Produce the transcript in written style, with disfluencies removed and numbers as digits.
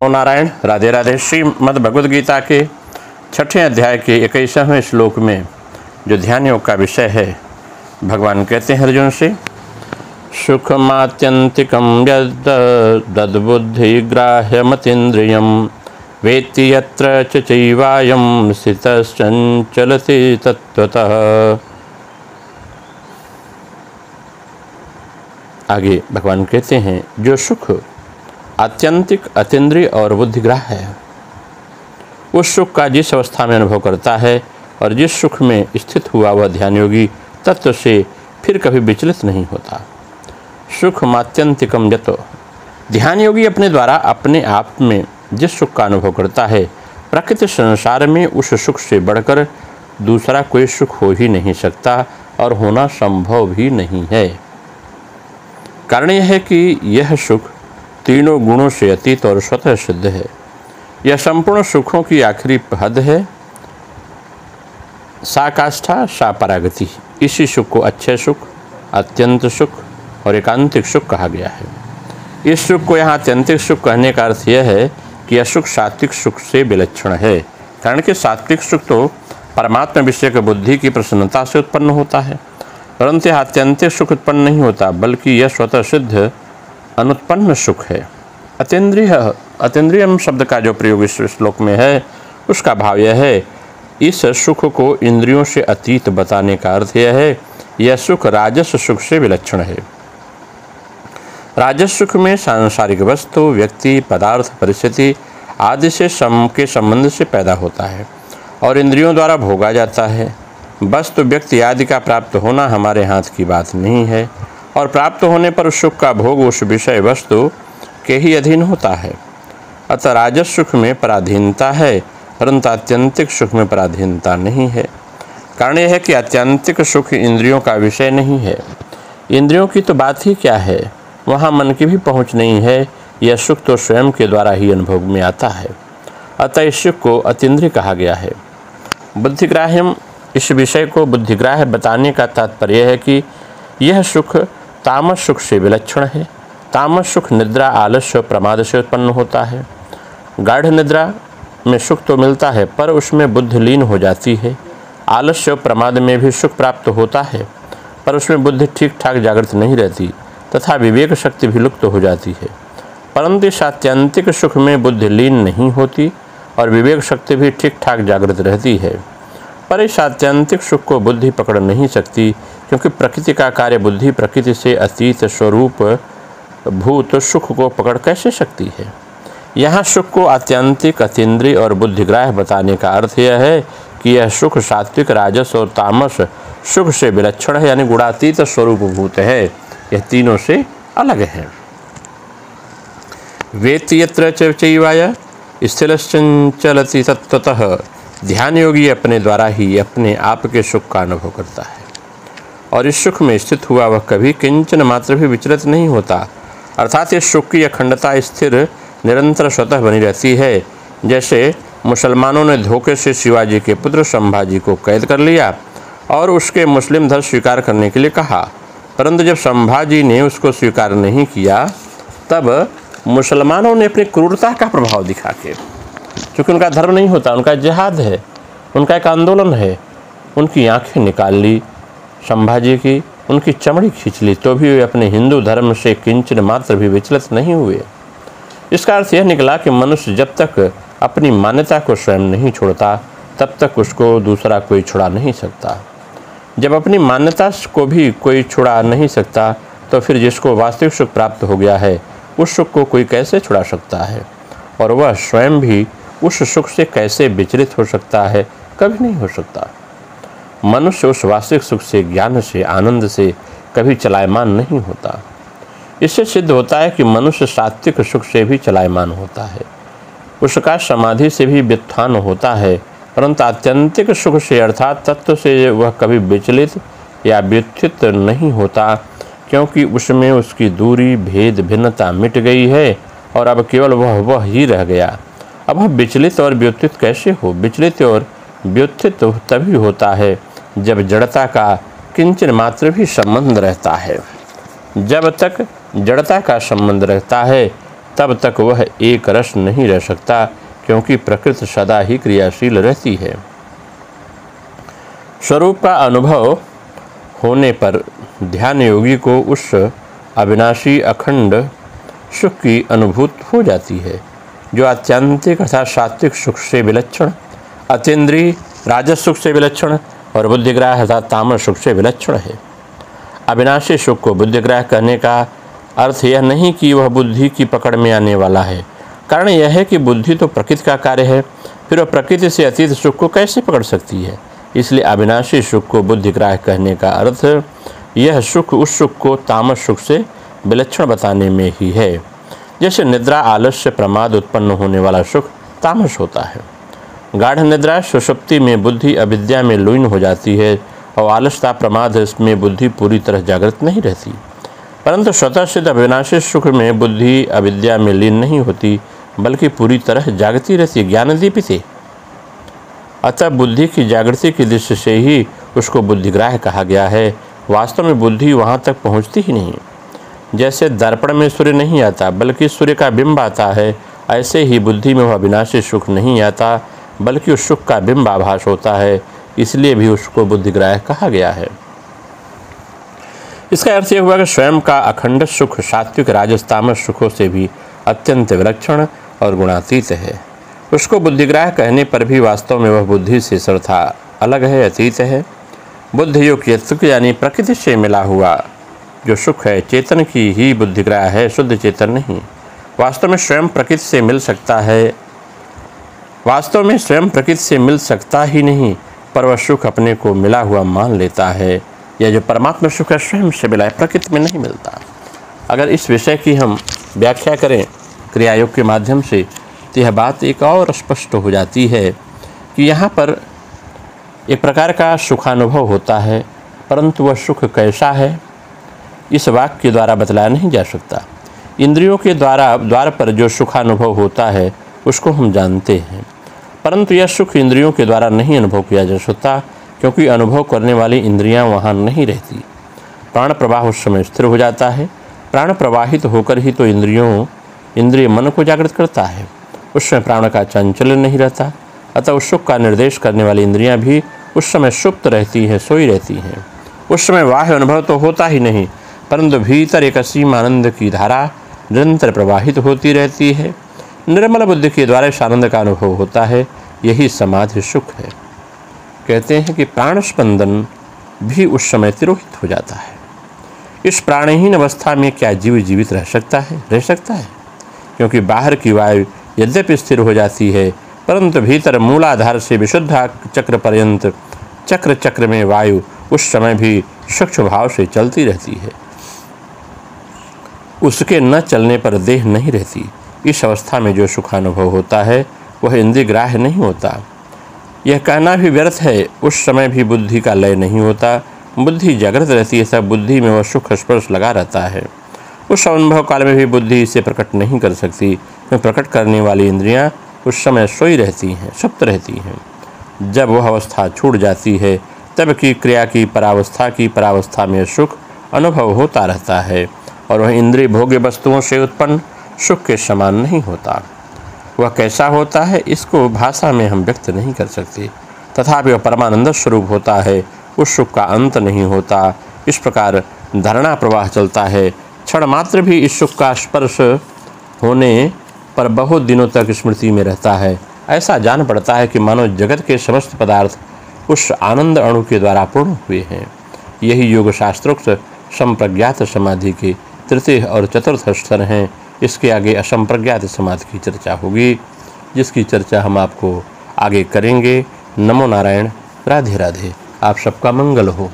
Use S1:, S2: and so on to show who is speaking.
S1: ओ नारायण, राधे राधे। श्रीमद् भगवद गीता के 6ठे अध्याय के 21वें श्लोक में जो ध्यान योग का विषय है, भगवान कहते हैं अर्जुन से, सुखमात्यंतिकं यद्बुद्धिग्राह्यमतीन्द्रियं वेत्ति यत्र च चैवायं स्थितश्चञ्चलति तत्त्वतः। आगे भगवान कहते हैं, जो सुख आत्यंतिक, अतीन्द्रिय और बुद्धिग्राह्य है, उस सुख का जिस अवस्था में अनुभव करता है और जिस सुख में स्थित हुआ वह ध्यान योगी तत्व से फिर कभी विचलित नहीं होता। सुख मात्यंतिकम यतो, ध्यान योगी अपने द्वारा अपने आप में जिस सुख का अनुभव करता है, प्रकृति संसार में उस सुख से बढ़कर दूसरा कोई सुख हो ही नहीं सकता और होना संभव भी नहीं है। कारण यह है कि यह सुख तीनों गुणों से अतीत और स्वतः सिद्ध है। यह संपूर्ण सुखों की आखिरी हद है। साकाष्ठा सा परागति। इसी सुख को अच्छे सुख, अत्यंत सुख और एकांतिक सुख कहा गया है। इस सुख को यहाँ अत्यंतिक सुख कहने का अर्थ यह है कि यह सुख सात्विक सुख से विलक्षण है। कारण कि सात्विक सुख तो परमात्मा विषय की बुद्धि की प्रसन्नता से उत्पन्न होता है, परंतु यह अत्यंतिक सुख उत्पन्न नहीं होता, बल्कि यह स्वतः सिद्ध अनुत्पन्न सुख है। अतीन्द्रियम शब्द का जो प्रयोग इस श्लोक में है, उसका भाव यह है, इस सुख को इंद्रियों से अतीत बताने का अर्थ यह है, यह सुख राजस सुख से विलक्षण है। राजस सुख में सांसारिक वस्तु, व्यक्ति, पदार्थ, परिस्थिति आदि से के संबंध से पैदा होता है और इंद्रियों द्वारा भोगा जाता है। वस्तु, व्यक्ति आदि का प्राप्त होना हमारे हाथ की बात नहीं है और प्राप्त होने पर उस सुख का भोग उस विषय वस्तु के ही अधीन होता है। अतः राजस सुख में पराधीनता है, परंतु आत्यंतिक सुख में पराधीनता नहीं है। कारण यह है कि आत्यंतिक सुख इंद्रियों का विषय नहीं है। इंद्रियों की तो बात ही क्या है, वहाँ मन की भी पहुँच नहीं है। यह सुख तो स्वयं के द्वारा ही अनुभव में आता है। अतः इस सुख को अतीन्द्रिय कहा गया है। बुद्धिग्राह्यम, इस विषय को बुद्धिग्राह्य बताने का तात्पर्य है कि यह सुख तामस सुख से विलक्षण है। तामस सुख निद्रा, आलस्य और प्रमाद से उत्पन्न होता है। गाढ़ निद्रा में सुख तो मिलता है, पर उसमें बुद्धि लीन हो जाती है। आलस्य और प्रमाद में भी सुख प्राप्त होता है, पर उसमें बुद्धि ठीक ठाक जागृत नहीं रहती तथा विवेक शक्ति भी लुप्त हो जाती है। परंतु इस आत्यंतिक सुख में बुद्धि लीन नहीं होती और विवेक शक्ति भी ठीक ठाक जागृत रहती है। पर इस आत्यंतिक सुख को बुद्धि पकड़ नहीं सकती, क्योंकि प्रकृति का कार्य बुद्धि प्रकृति से अतीत स्वरूप भूत सुख को पकड़ कैसे सकती है। यहाँ सुख को आत्यंतिक, अतीन्द्रिय और बुद्धिग्राह्य बताने का अर्थ यह है कि यह सुख सात्विक, राजस और तामस सुख से विलक्षण है, यानी गुणातीत स्वरूप भूत है। यह तीनों से अलग है। वेत्ति यत्र च चैवाय स्थिरश्चञ्चलति तत्त्वतः। ध्यान योगी अपने द्वारा ही अपने आप के सुख का अनुभव करता है और इस सुख में स्थित हुआ वह कभी किंचन मात्र भी विचलित नहीं होता। अर्थात इस सुख की अखंडता स्थिर निरंतर स्वतः बनी रहती है। जैसे मुसलमानों ने धोखे से शिवाजी के पुत्र संभाजी को कैद कर लिया और उसके मुस्लिम धर्म स्वीकार करने के लिए कहा, परंतु जब संभाजी ने उसको स्वीकार नहीं किया, तब मुसलमानों ने अपनी क्रूरता का प्रभाव दिखा के, क्योंकि उनका धर्म नहीं होता, उनका जिहाद है, उनका एक आंदोलन है, उनकी आंखें निकाल ली संभाजी की, उनकी चमड़ी खींच ली, तो भी वे अपने हिंदू धर्म से किंचन मात्र भी विचलित नहीं हुए। इसका अर्थ यह निकला कि मनुष्य जब तक अपनी मान्यता को स्वयं नहीं छोड़ता, तब तक उसको दूसरा कोई छुड़ा नहीं सकता। जब अपनी मान्यता को भी कोई छुड़ा नहीं सकता, तो फिर जिसको वास्तविक सुख प्राप्त हो गया है, उस सुख को कोई कैसे छुड़ा सकता है, और वह स्वयं भी उस सुख से कैसे विचलित हो सकता है? कभी नहीं हो सकता। मनुष्य उस वास्तविक सुख से, ज्ञान से, आनंद से कभी चलायमान नहीं होता। इससे सिद्ध होता है कि मनुष्य सात्विक सुख से भी चलायमान होता है, उसका समाधि से भी व्युत्थान होता है, परंतु आत्यंतिक सुख से अर्थात तत्व से वह कभी विचलित या व्युत्थित नहीं होता, क्योंकि उसमें उसकी दूरी, भेद, भिन्नता मिट गई है और अब केवल वह ही रह गया। अब वह विचलित और व्युत्थित कैसे हो? विचलित और व्युत्थित तभी होता है जब जड़ता का किंचन मात्र भी संबंध रहता है। जब तक जड़ता का संबंध रहता है, तब तक वह एक रस नहीं रह सकता, क्योंकि प्रकृति सदा ही क्रियाशील रहती है। स्वरूप का अनुभव होने पर ध्यान योगी को उस अविनाशी अखंड सुख की अनुभूति हो जाती है, जो आत्यंतिक अर्थात सात्विक सुख से विलक्षण, अतीन्द्रिय राजस सुख से विलक्षण और बुद्धिग्राह्य अर्थात तामस सुख से विलक्षण है। अविनाशी सुख को बुद्धिग्राह्य कहने का अर्थ यह नहीं कि वह बुद्धि की पकड़ में आने वाला है। कारण यह है कि बुद्धि तो प्रकृति का कार्य है, फिर वह प्रकृति से अतीत सुख को कैसे पकड़ सकती है। इसलिए अविनाशी सुख को बुद्धिग्राह्य कहने का अर्थ यह सुख उस सुख को तामस सुख से विलक्षण बताने में ही है। जैसे निद्रा, आलस्य, प्रमाद उत्पन्न होने वाला सुख तामस होता है। गाढ़ निद्रा सुषुप्ति में बुद्धि अविद्या में लीन हो जाती है और आलसता प्रमाद में बुद्धि पूरी तरह जागृत नहीं रहती। परंतु स्वतः सिद्ध अविनाशी सुख में बुद्धि अविद्या में लीन नहीं होती, बल्कि पूरी तरह जागती रहती है, ज्ञान दीपिते। अतः बुद्धि की जागृति की दृष्टि से ही उसको बुद्धिग्राह्य कहा गया है। वास्तव में बुद्धि वहाँ तक पहुँचती ही नहीं। जैसे दर्पण में सूर्य नहीं आता बल्कि सूर्य का बिंब आता है, ऐसे ही बुद्धि में वह अविनाशी सुख नहीं आता बल्कि उस सुख का बिंब आभास होता है। इसलिए भी उसको बुद्धिग्राह्य कहा गया है। इसका अर्थ यह हुआ कि स्वयं का अखंड सुख सात्विक राजस तामस सुखों से भी अत्यंत विलक्षण और गुणातीत है। उसको बुद्धिग्राह्य कहने पर भी वास्तव में वह बुद्धि से सर्वथा अलग है, अतीत है। बुद्धियुक्त सुख यानी प्रकृति से मिला हुआ जो सुख है चेतन की ही बुद्धिग्राह्य है, शुद्ध चेतन नहीं। वास्तव में स्वयं प्रकृति से मिल सकता ही नहीं, पर वह सुख अपने को मिला हुआ मान लेता है। यह जो परमात्मा सुख है स्वयं से मिला है, प्रकृति में नहीं मिलता। अगर इस विषय की हम व्याख्या करें क्रियायोग के माध्यम से तो यह बात एक और स्पष्ट हो जाती है कि यहाँ पर एक प्रकार का सुखानुभव होता है, परंतु वह सुख कैसा है इस वाक्य के द्वारा बतलाया नहीं जा सकता। इंद्रियों के द्वार पर जो सुखानुभव होता है उसको हम जानते हैं, परंतु यह सुख इंद्रियों के द्वारा नहीं अनुभव किया जा सकता, क्योंकि अनुभव करने वाली इंद्रियां वहाँ नहीं रहती। प्राण प्रवाह उस समय स्थिर हो जाता है। प्राण प्रवाहित होकर ही तो इंद्रिय मन को जागृत करता है। उस समय प्राण का चंचलन नहीं रहता। अतः उस सुख का निर्देश करने वाली इंद्रियां भी उस समय सुप्त रहती हैं, सोई रहती हैं। उस समय बाह्य अनुभव तो होता ही नहीं, परंतु भीतर एक असीम आनंद की धारा निरंतर प्रवाहित होती रहती है। निर्मल बुद्धि के द्वारा इस आनंद का अनुभव होता है। यही समाधि सुख है। कहते हैं कि प्राण स्पंदन भी उस समय तिरोहित हो जाता है। इस प्राणहीन अवस्था में क्या जीव जीवित रह सकता है? क्योंकि बाहर की वायु यद्यपि स्थिर हो जाती है, परंतु भीतर मूलाधार से विशुद्ध चक्र पर्यंत चक्र में वायु उस समय भी सूक्ष्म भाव से चलती रहती है। उसके न चलने पर देह नहीं रहती। इस अवस्था में जो सुखानुभव होता है वह इंद्रिय ग्राह्य नहीं होता। यह कहना भी व्यर्थ है। उस समय भी बुद्धि का लय नहीं होता। बुद्धि जागृत रहती है, सब बुद्धि में वह सुख स्पर्श लगा रहता है। उस अनुभव काल में भी बुद्धि इसे प्रकट नहीं कर सकती, क्योंकि प्रकट करने वाली इंद्रियां उस समय सोई रहती हैं, सुप्त रहती हैं। जब वह अवस्था छूट जाती है तब की क्रिया की परावस्था में सुख अनुभव होता रहता है, और वह इंद्रिय भोग्य वस्तुओं से उत्पन्न सुख के समान नहीं होता। वह कैसा होता है इसको भाषा में हम व्यक्त नहीं कर सकते। तथापि वह परमानंद स्वरूप होता है। उस सुख का अंत नहीं होता। इस प्रकार धारणा प्रवाह चलता है। क्षण मात्र भी इस सुख का स्पर्श होने पर बहुत दिनों तक स्मृति में रहता है। ऐसा जान पड़ता है कि मानो जगत के समस्त पदार्थ उस आनंद अणु के द्वारा पूर्ण हुए हैं। यही योग शास्त्रोक्त संप्रज्ञात समाधि के तृतीय और चतुर्थ स्तर हैं। इसके आगे असंप्रज्ञात समाधि की चर्चा होगी, जिसकी चर्चा हम आपको आगे करेंगे। नमो नारायण। राधे राधे। आप सबका मंगल हो।